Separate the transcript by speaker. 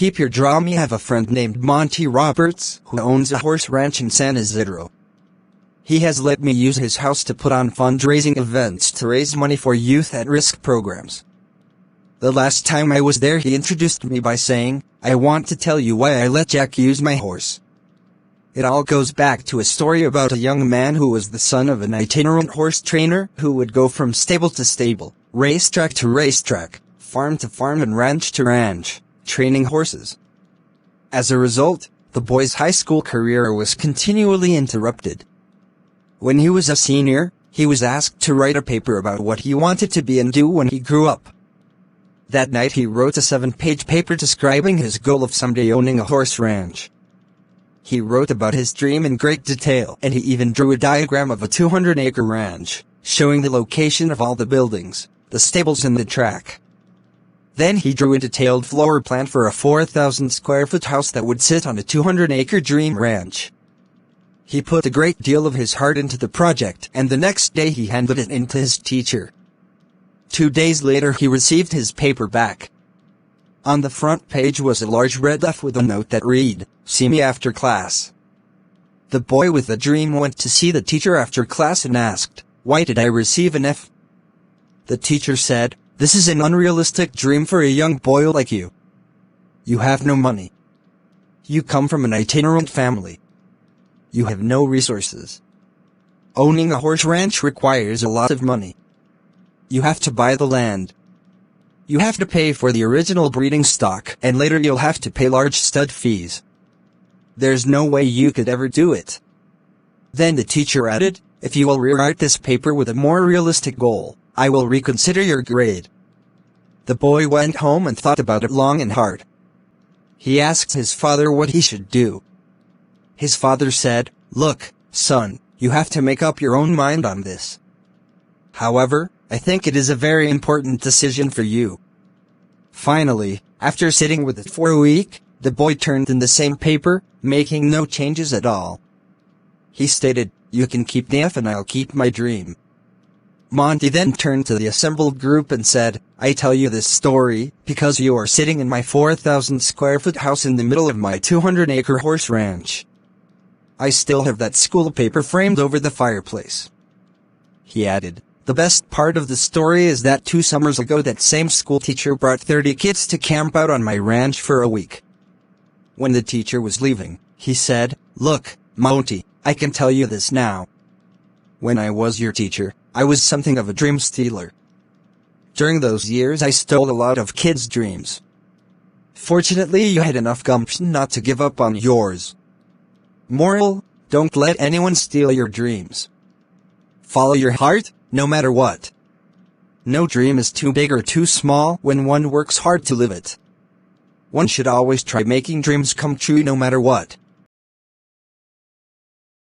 Speaker 1: keep your dream. I have a friend named Monty Roberts who owns a horse ranch in San Isidro. He has let me use his house to put on fundraising events to raise money for youth at-risk programs. The last time I was there, he introduced me by saying, "I want to tell you why I let Jack use my horse." It all goes back to a story about a young man who was the son of an itinerant horse trainer who would go from stable to stable, racetrack to racetrack, farm to farm and ranch to ranch, training horses. As a result, the boy's high school career was continually interrupted. When he was a senior, he was asked to write a paper about what he wanted to be and do when he grew up. That night he wrote a 7-page paper describing his goal of someday owning a horse ranch. He wrote about his dream in great detail, and he even drew a diagram of a 200-acre ranch, showing the location of all the buildings, the stables and the track. Then he drew a detailed floor plan for a 4,000-square-foot house that would sit on a 200-acre dream ranch. He put a great deal of his heart into the project, and the next day he handed it in to his teacher. 2 days later he received his paper back. On the front page was a large red F with a note that read, "See me after class." The boy with the dream went to see the teacher after class and asked, "Why did I receive an F?" The teacher said, "This is an unrealistic dream for a young boy like you. You have no money. You come from an itinerant family. You have no resources. Owning a horse ranch requires a lot of money. You have to buy the land. You have to pay for the original breeding stock, and later you'll have to pay large stud fees. There's no way you could ever do it." Then the teacher added, "If you will rewrite this paper with a more realistic goal, I will reconsider your grade." The boy went home and thought about it long and hard. He asked his father what he should do. His father said, "Look, son, you have to make up your own mind on this. However, I think it is a very important decision for you." Finally, after sitting with it for a week, the boy turned in the same paper, making no changes at all. He stated, "You can keep the F and I'll keep my dream." Monty then turned to the assembled group and said, "I tell you this story because you are sitting in my 4,000-square-foot house in the middle of my 200-acre horse ranch. I still have that school paper framed over the fireplace." He added, "The best part of the story is that 2 summers ago that same school teacher brought 30 kids to camp out on my ranch for a week. When the teacher was leaving, he said, 'Look, Monty, I can tell you this now. When I was your teacher, I was something of a dream stealer. During those years I stole a lot of kids' dreams. Fortunately you had enough gumption not to give up on yours. Moral: don't let anyone steal your dreams. Follow your heart, no matter what. No dream is too big or too small when one works hard to live it. One should always try making dreams come true no matter what."